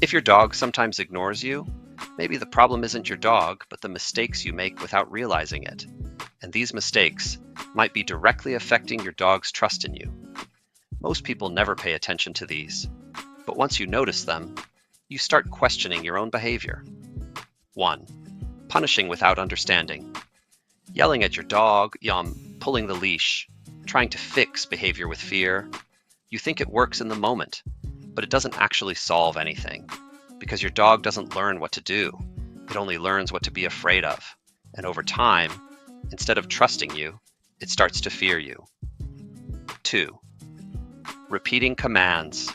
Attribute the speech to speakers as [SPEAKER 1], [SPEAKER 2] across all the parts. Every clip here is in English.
[SPEAKER 1] If your dog sometimes ignores you, maybe the problem isn't your dog, but the mistakes you make without realizing it. And these mistakes might be directly affecting your dog's trust in you. Most people never pay attention to these, but once you notice them, you start questioning your own behavior. 1. Punishing without understanding. Yelling at your dog, pulling the leash, trying to fix behavior with fear. You think it works in the moment, but it doesn't actually solve anything, because your dog doesn't learn what to do. It only learns what to be afraid of. And over time, instead of trusting you, it starts to fear you. 2. Repeating commands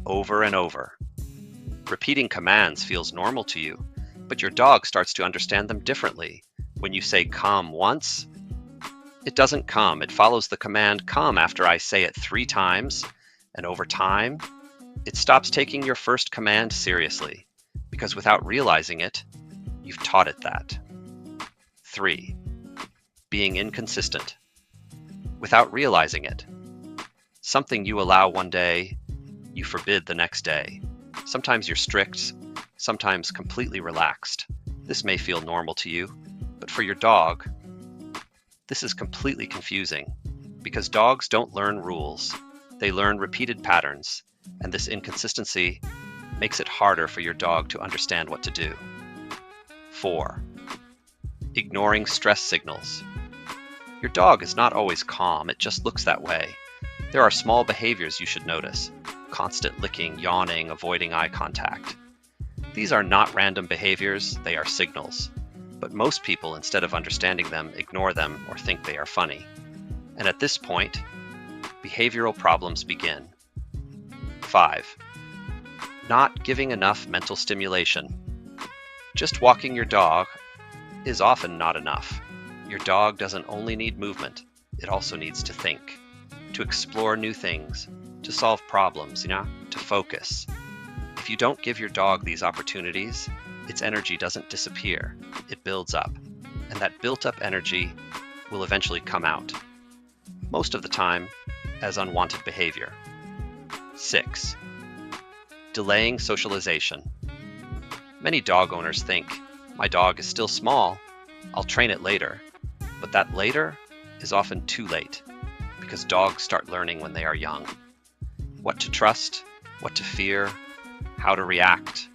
[SPEAKER 1] over and over. Repeating commands feels normal to you, but your dog starts to understand them differently. When you say come once, it doesn't come. It follows the command come after I say it 3 times, and over time, it stops taking your first command seriously, because without realizing it, you've taught it that. 3. Being inconsistent. Without realizing it. Something you allow one day, you forbid the next day. Sometimes you're strict, sometimes completely relaxed. This may feel normal to you, but for your dog, this is completely confusing, because dogs don't learn rules. They learn repeated patterns, and this inconsistency makes it harder for your dog to understand what to do. 4. Ignoring stress signals. Your dog is not always calm, it just looks that way. There are small behaviors you should notice: constant licking, yawning, avoiding eye contact. These are not random behaviors, they are signals. But most people, instead of understanding them, ignore them or think they are funny. And at this point, behavioral problems begin. 5. Not giving enough mental stimulation. Just walking your dog is often not enough. Your dog doesn't only need movement, it also needs to think, to explore new things, to solve problems, to focus. If you don't give your dog these opportunities, its energy doesn't disappear, it builds up, and that built-up energy will eventually come out, most of the time as unwanted behavior. 6. Delaying socialization. Many dog owners think, my dog is still small, I'll train it later. But that later is often too late, because dogs start learning when they are young. What to trust, what to fear, how to react.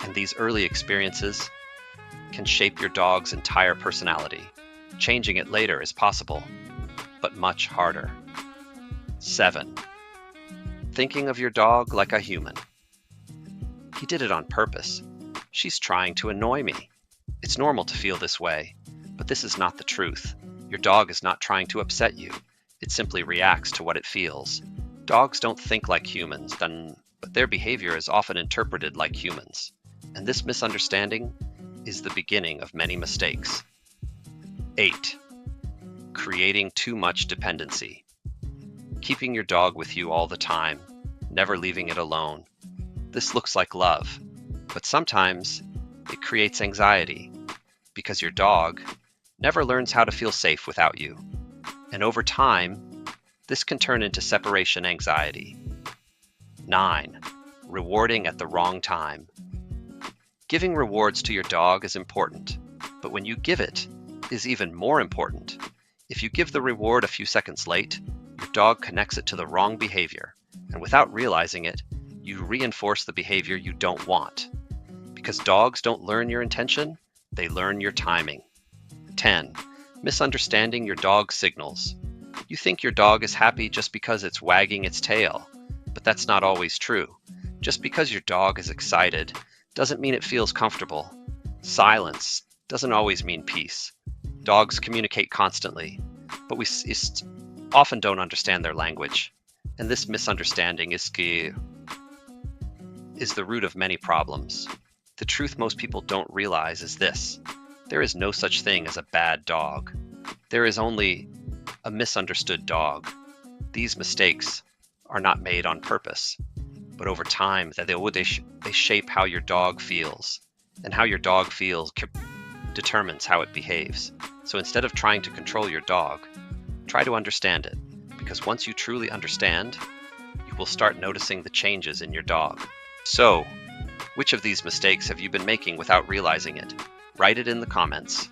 [SPEAKER 1] And these early experiences can shape your dog's entire personality. Changing it later is possible, but much harder. 7. Thinking of your dog like a human. He did it on purpose. She's trying to annoy me. It's normal to feel this way, but this is not the truth. Your dog is not trying to upset you. It simply reacts to what it feels. Dogs don't think like humans, but their behavior is often interpreted like humans. And this misunderstanding is the beginning of many mistakes. 8. Creating too much dependency. Keeping your dog with you all the time, never leaving it alone. This looks like love, but sometimes it creates anxiety, because your dog never learns how to feel safe without you. And over time, this can turn into separation anxiety. 9. Rewarding at the wrong time. Giving rewards to your dog is important, but when you give it is even more important. If you give the reward a few seconds late, your dog connects it to the wrong behavior, and without realizing it, you reinforce the behavior you don't want. Because dogs don't learn your intention, they learn your timing. 10. Misunderstanding your dog's signals. You think your dog is happy just because it's wagging its tail, but that's not always true. Just because your dog is excited doesn't mean it feels comfortable. Silence doesn't always mean peace. Dogs communicate constantly, but we often don't understand their language. And this misunderstanding is the root of many problems. The truth most people don't realize is this: there is no such thing as a bad dog. There is only a misunderstood dog. These mistakes are not made on purpose, but over time they shape how your dog feels, and how your dog feels determines how it behaves. So instead of trying to control your dog, try to understand it, because once you truly understand, you will start noticing the changes in your dog. So, which of these mistakes have you been making without realizing it? Write it in the comments.